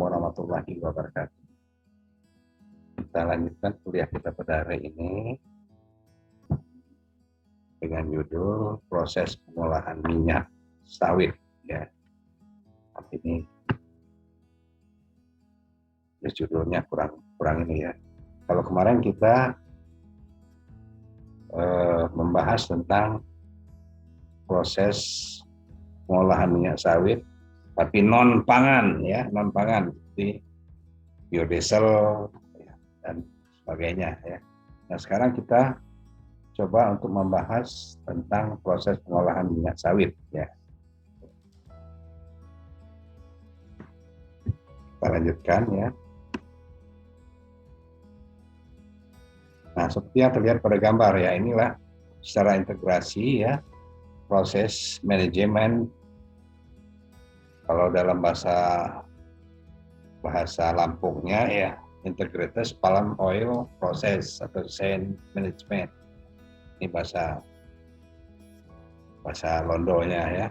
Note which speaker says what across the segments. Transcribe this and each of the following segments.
Speaker 1: warahmatullahi wabarakatuh. Kita lanjutkan kuliah kita pada hari ini dengan judul proses pengolahan minyak sawit. Ya, ini judulnya kurang ini ya. Kalau kemarin kita membahas tentang proses pengolahan minyak sawit, tapi non pangan ya, non pangan seperti biodiesel ya, dan sebagainya ya. Nah sekarang kita coba untuk membahas tentang proses pengolahan minyak sawit ya. Kita lanjutkan ya. Nah seperti yang terlihat pada gambar ya, inilah secara integrasi ya proses manajemen. Kalau dalam bahasa Lampungnya ya integrated palm oil process atau chain management. Ini bahasa Londonya ya.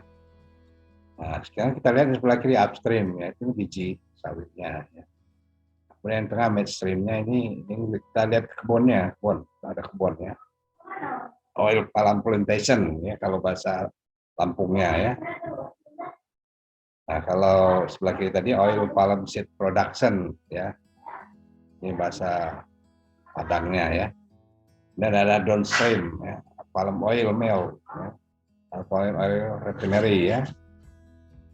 Speaker 1: Nah sekarang kita lihat di sebelah kiri upstream ya, itu biji sawitnya ya. Kemudian yang tengah midstreamnya ini kita lihat kebun, ada kebunnya. Oil palm plantation ya kalau bahasa Lampungnya ya. Nah, kalau sebelah kiri tadi oil palm seed production ya. Ini bahasa Padangnya ya. Dan ada downstream ya, palm oil mill ya. Palm oil refinery ya.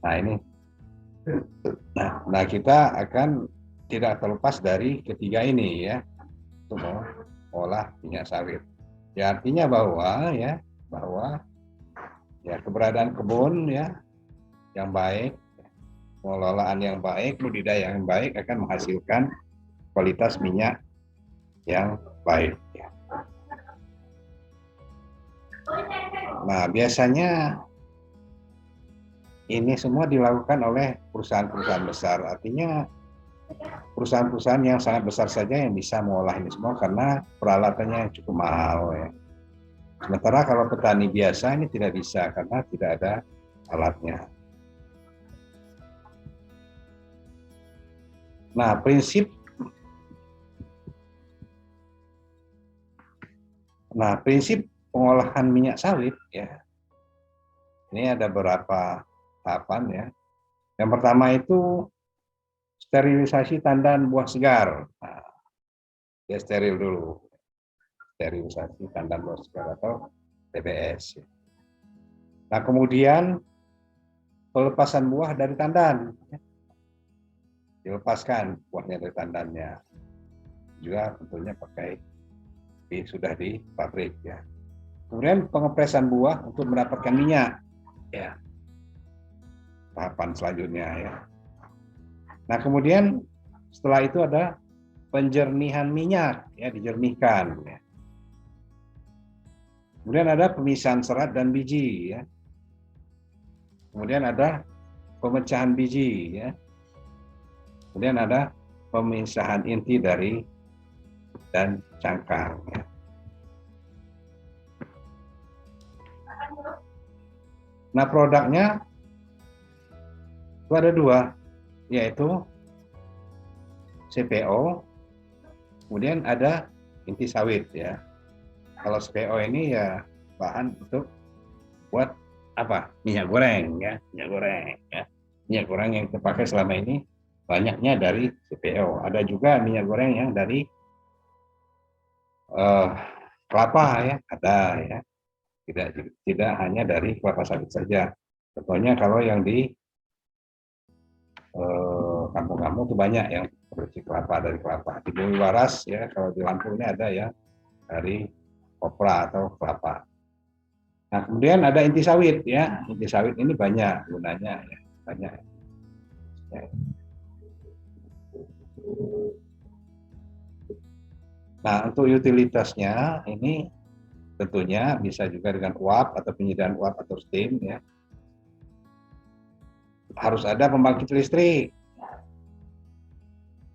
Speaker 1: Nah, ini. Nah, kita akan tidak terlepas dari ketiga ini ya. Untuk mengolah minyak sawit. Ya, artinya bahwa keberadaan kebun ya yang baik, pengelolaan yang baik, budidaya yang baik akan menghasilkan kualitas minyak yang baik. Nah, biasanya ini semua dilakukan oleh perusahaan-perusahaan besar. Artinya perusahaan-perusahaan yang sangat besar saja yang bisa mengolah ini semua karena peralatannya cukup mahal. Ya. Sementara kalau petani biasa ini tidak bisa karena tidak ada alatnya. Nah, prinsip pengolahan minyak sawit ya. Ini ada beberapa tahapan ya. Yang pertama itu sterilisasi tandan buah segar. Nah, dia steril dulu. Sterilisasi tandan buah segar atau TBS. Nah, kemudian pelepasan buah dari tandan. Dilepaskan buahnya dari tandannya. Juga tentunya sudah di pabrik ya. Kemudian pengepresan buah untuk mendapatkan minyak ya. Tahapan selanjutnya ya. Nah, kemudian setelah itu ada penjernihan minyak ya, dijernihkan ya. Kemudian ada pemisahan serat dan biji ya. Kemudian ada pemecahan biji ya. Kemudian ada pemisahan inti dan cangkang ya. Nah, produknya itu ada dua, yaitu CPO, kemudian ada inti sawit ya. Kalau CPO ini ya bahan untuk buat apa? Minyak goreng ya, minyak goreng yang terpakai selama ini banyaknya dari CPO. Ada juga minyak goreng yang dari kelapa ya, ada ya. Tidak hanya dari kelapa sawit saja. Contohnya kalau yang di kampung-kampung itu banyak yang produksi dari kelapa. Di Bumi Waras ya, kalau di Lampung ini ada ya dari kopra atau kelapa. Nah, kemudian ada inti sawit ya. Inti sawit ini banyak gunanya ya, banyak. Ya. Nah, untuk utilitasnya ini tentunya bisa juga dengan uap atau penyediaan uap atau steam ya. Harus ada pembangkit listrik.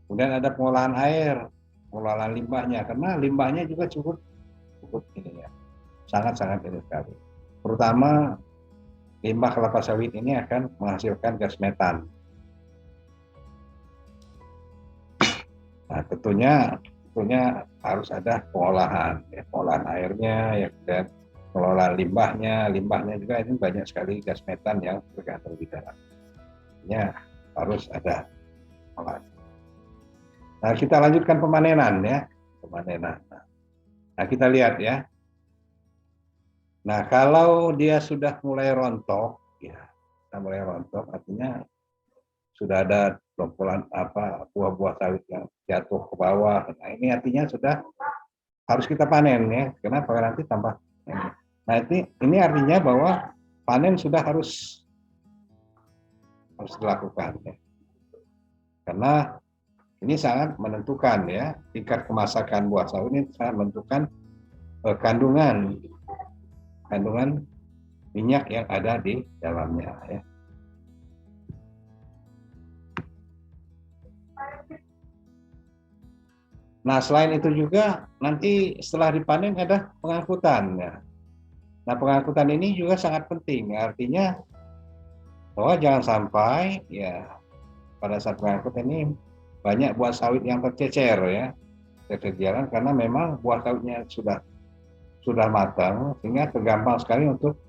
Speaker 1: Kemudian ada pengolahan air, pengolahan limbahnya, karena limbahnya juga cukup ini ya, sangat-sangat ini sekali. Terutama limbah kelapa sawit ini akan menghasilkan gas metan. Nah, tentunya harus ada pengolahan, ya, pengolahan airnya, ya, dan pengelolaan limbahnya. Limbahnya juga ini banyak sekali gas metan yang tergantung di dalamnya, harus ada pengolahan. Nah, kita lanjutkan pemanenan ya, pemanenan. Nah, kita lihat ya. Nah, kalau dia sudah mulai rontok, ya, mulai rontok, artinya sudah ada buah-buah sawit yang jatuh ke bawah. Nah, ini artinya sudah harus kita panen ya. Kenapa? Nanti tambah ini. Nah, ini artinya bahwa panen sudah harus dilakukan ya. Karena ini sangat menentukan ya, tingkat kemasakan buah sawit ini sangat menentukan kandungan minyak yang ada di dalamnya ya. Nah, selain itu juga nanti setelah dipanen ada pengangkutan ya. Nah, pengangkutan ini juga sangat penting. Artinya bahwa jangan sampai ya pada saat pengangkutan ini banyak buah sawit yang tercecer ya, terceceran karena memang buah sawitnya sudah matang sehingga tergampang sekali untuk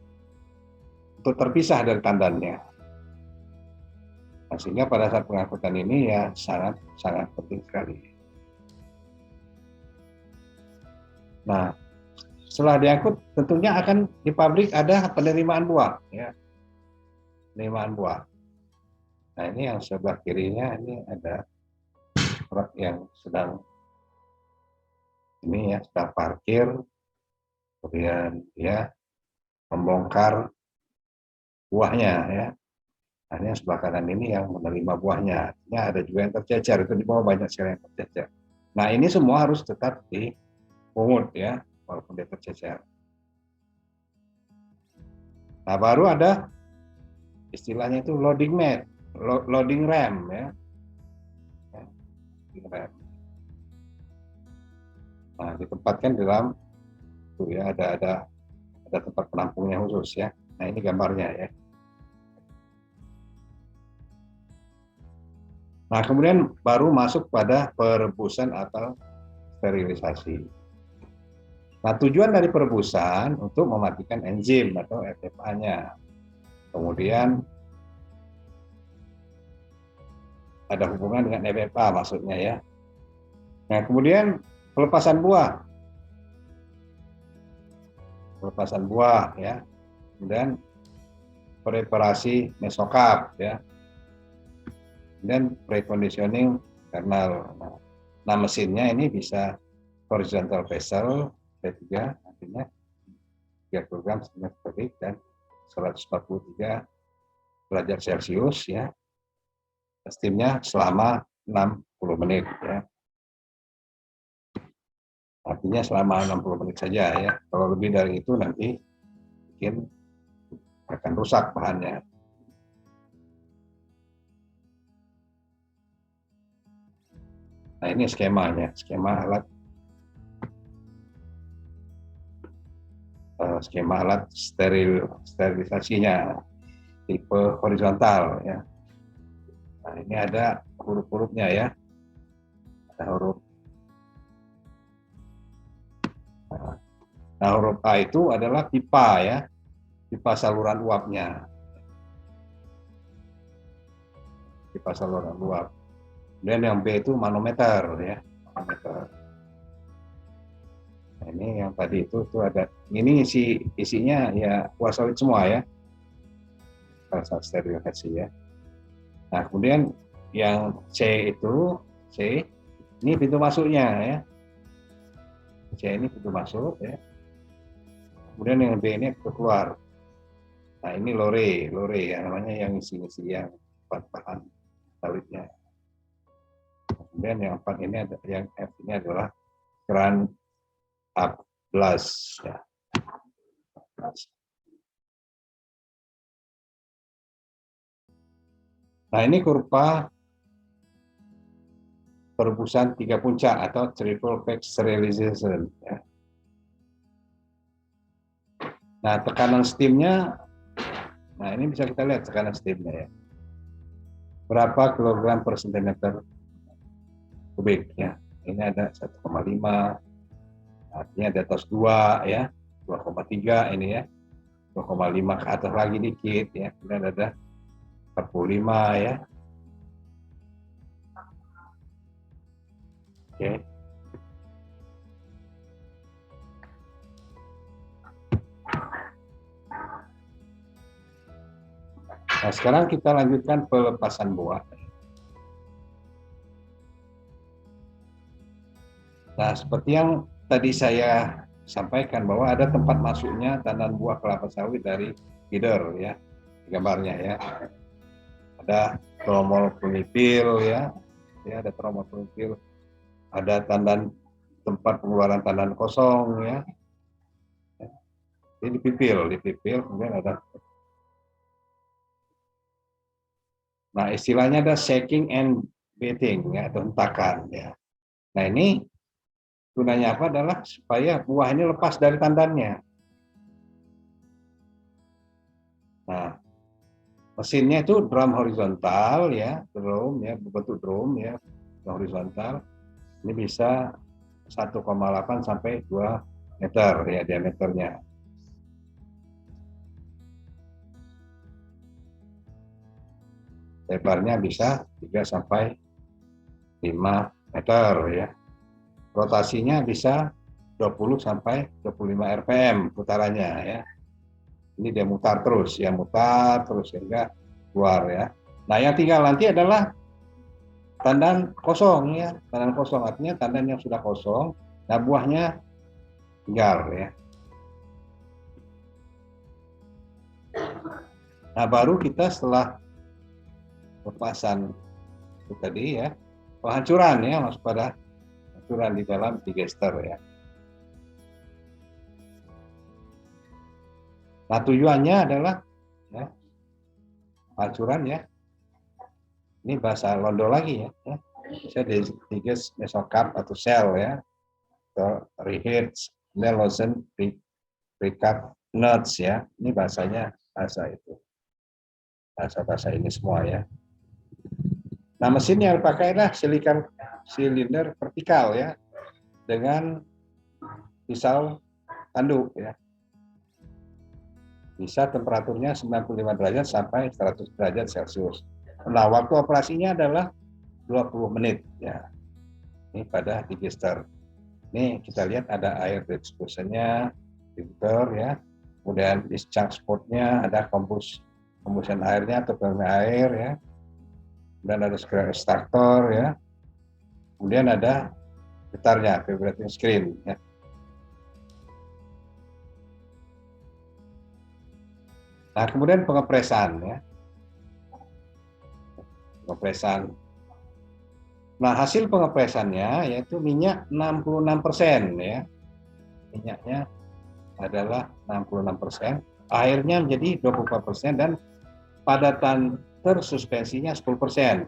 Speaker 1: terpisah dari tandannya. Nah, sehingga pada saat pengangkutan ini ya sangat penting sekali. Nah, setelah diangkut tentunya akan di pabrik ada penerimaan buah ya. Penerimaan buah. Nah, ini yang sebelah kirinya ini ada truk yang sedang ini ya, sedang parkir, kemudian dia membongkar buahnya ya. Nah, ini yang sebelah kanan ini yang menerima buahnya. Ini ada juga yang tercecer, itu di bawah banyak sekali yang tercecer. Nah, ini semua harus tetap dipungut ya, walaupun dia tercecer. Nah, baru ada istilahnya itu loading mat, loading ram ya. Loading ram. Nah, ditempatkan di dalam itu ya, ada tempat penampungnya khusus ya. Nah, ini gambarnya ya. Nah, kemudian baru masuk pada perebusan atau sterilisasi. Nah, tujuan dari perebusan untuk mematikan enzim atau FFA-nya. Kemudian ada hubungan dengan FFA maksudnya ya. Nah, kemudian pelepasan buah. Pelepasan buah ya. Kemudian preparasi mesokap ya. Dan preconditioning kernel. Nah, mesinnya ini bisa horizontal vessel P3 artinya 3 kg kubik dan 143 derajat Celcius ya. Steamnya selama 60 menit ya. Artinya selama 60 menit saja ya. Kalau lebih dari itu nanti mungkin akan rusak bahannya. Nah, ini skemanya, skema alat sterilisasinya tipe horizontal ya. Nah, ini ada huruf-hurufnya ya. Ada huruf. Nah, huruf A itu adalah pipa ya, pipa saluran uapnya. Pipa saluran uap. Dan yang B itu manometer ya, manometer. Nah, ini yang tadi itu ada. Ini isinya ya buah sawit semua ya. Pada saat sterilisasi ya. Nah, kemudian yang C ini pintu masuknya ya. C ini pintu masuk ya. Kemudian yang B ini pintu keluar. Nah, ini lore ya namanya, yang isi yang bahan sawitnya. Kemudian yang 4 ini ada, yang F ini adalah keran blast ya. Nah, ini kurva perebusan 3 puncak atau triple phase sterilization ya. Nah, tekanan steamnya, nah ini bisa kita lihat tekanan steamnya ya. Berapa kilogram per sentimeter kubik ya. Ini ada 1,5, artinya di atas 2 ya, 2,3 ini ya, 2,5 ke atas lagi dikit ya, kemudian ada 45 ya. Oke. Nah, sekarang kita lanjutkan pelepasan buah. Nah, seperti yang tadi saya sampaikan bahwa ada tempat masuknya tandan buah kelapa sawit dari feeder ya, gambarnya ya. Ada tromol punipil ya, ada tromol punipil, ada tandan tempat pengeluaran tandan kosong ya. Ini dipipil, kemudian ada. Nah, istilahnya ada shaking and beating ya, atau hentakan ya. Nah, ini gunanya apa adalah supaya buah ini lepas dari tandannya. Nah, mesinnya itu drum horizontal ya, drum ya, berbentuk drum ya, horizontal. Ini bisa 1,8 sampai 2 meter ya diameternya. Lebarnya bisa 3 sampai 5 meter ya. Rotasinya bisa 20 sampai 25 rpm putarannya ya. Ini dia mutar terus sehingga keluar ya. Nah, yang tinggal nanti adalah tandan kosong ya. Tandan kosong artinya tandan yang sudah kosong, nah buahnya tinggal ya. Nah, baru kita setelah lepasan itu tadi ya, penghancuran ya, masuk pada hancuran di dalam digester ya. Nah, tujuannya adalah ya, hancuran ya. Ini bahasa Londo lagi ya. Bisa digest mesokarp atau sel ya, atau reheats, nelosen, recap, nuts ya. Ini bahasanya bahasa itu. Bahasa ini semua ya. Nah, mesin yang dipakai adalah silinder vertikal ya, dengan pisau tanduk ya. Bisa temperaturnya 95 derajat sampai 100 derajat Celcius. Nah, waktu operasinya adalah 20 menit ya. Ini pada digester. Ini kita lihat ada air diffusion-nya, filter ya. Kemudian discharge port-nya, ada kombusan airnya atau pengalihan air ya. Kemudian ada screen extractor ya. Kemudian ada gitarnya, vibrating screen ya. Nah, kemudian pengepresan ya. Pengepresan. Nah, hasil pengepresannya yaitu minyak 66% ya. Minyaknya adalah 66%, airnya menjadi 24% dan padatan tersuspensinya 10%.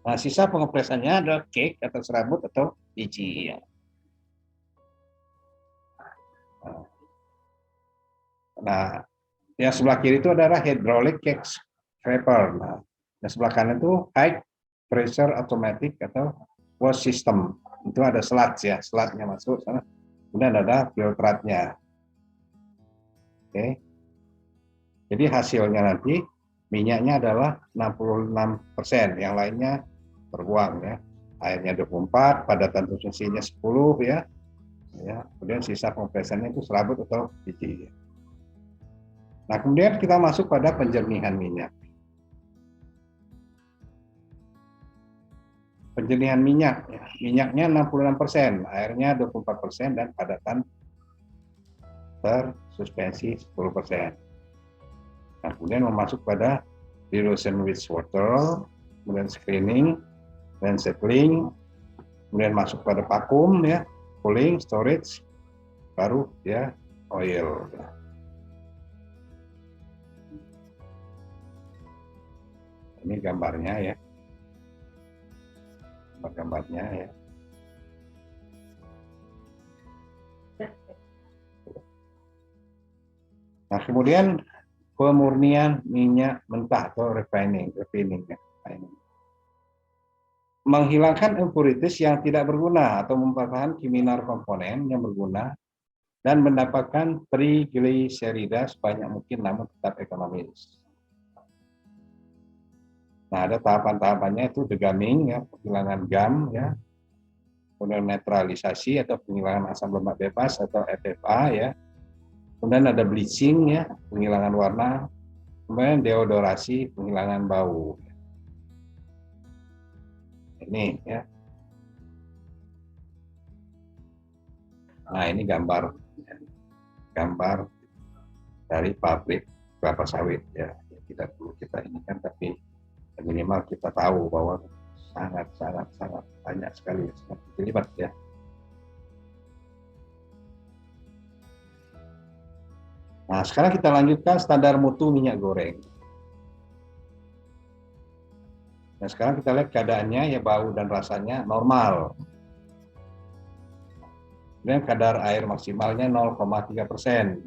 Speaker 1: Nah, sisa pengepresannya adalah cake atau serabut atau biji ya. Nah, yang sebelah kiri itu adalah hydraulic cake scraper. Nah, yang sebelah kanan itu high pressure automatic atau wash system. Itu ada sludge ya, sludge-nya masuk sana. Kemudian ada filtratnya. Oke. Jadi hasilnya nanti minyaknya adalah 66%, yang lainnya terbuang ya. Airnya 24, padatan konsumsinya 10 ya. Ya, kemudian sisa kompresannya itu serabut atau biji. Nah, kemudian kita masuk pada penjernihan minyak. Penjernihan minyak, ya. Minyaknya 66%, airnya 24% dan padatan tersuspensi 10%. Nah, kemudian masuk pada dilution with water, kemudian screening, dan settling, kemudian masuk pada vakum ya, cooling, storage, baru ya oil. Ini gambarnya ya, gambarnya ya. Nah, kemudian pemurnian minyak mentah atau refining ya. menghilangkan impurities yang tidak berguna atau mempertahankan kiminar komponen yang berguna dan mendapatkan trigliserida sebanyak mungkin namun tetap ekonomis. Nah, ada tahapan-tahapannya itu degamming, ya, penghilangan gam, ya, kemudian netralisasi atau penghilangan asam lemak bebas atau FFA, ya, kemudian ada bleaching, ya, penghilangan warna, kemudian deodorasi, penghilangan bau. Ini, ya. Nah, ini gambar dari pabrik kelapa sawit, ya. Tidak perlu kita ini kan, tapi minimal kita tahu bahwa sangat banyak sekali, sangat terlibat, ya. Nah, sekarang kita lanjutkan standar mutu minyak goreng. Nah, sekarang kita lihat keadaannya, ya, bau dan rasanya normal. Kemudian kadar air maksimalnya 0,3%.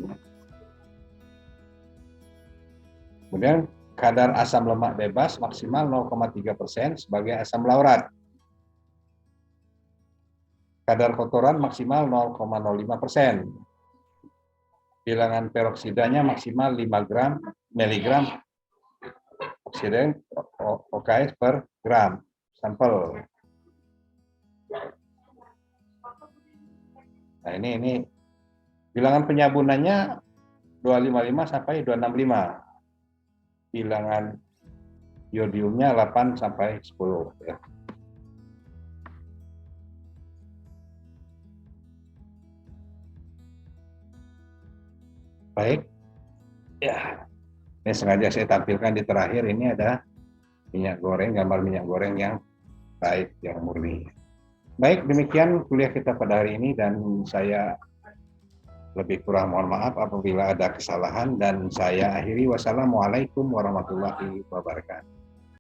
Speaker 1: Kemudian kadar asam lemak bebas maksimal 0,3% sebagai asam laurat. Kadar kotoran maksimal 0,05%. Bilangan peroksidanya maksimal 5 miligram oksigen OKS per gram sampel. Nah, ini bilangan penyabunannya 255 sampai 265. Bilangan iodiumnya 8 sampai 10, ya. Baik. Ya. Ini sengaja saya tampilkan di terakhir, ini ada minyak goreng, gambar minyak goreng yang baik, yang murni. Baik, demikian kuliah kita pada hari ini, dan saya lebih kurang mohon maaf apabila ada kesalahan, dan saya akhiri. Wassalamualaikum warahmatullahi wabarakatuh.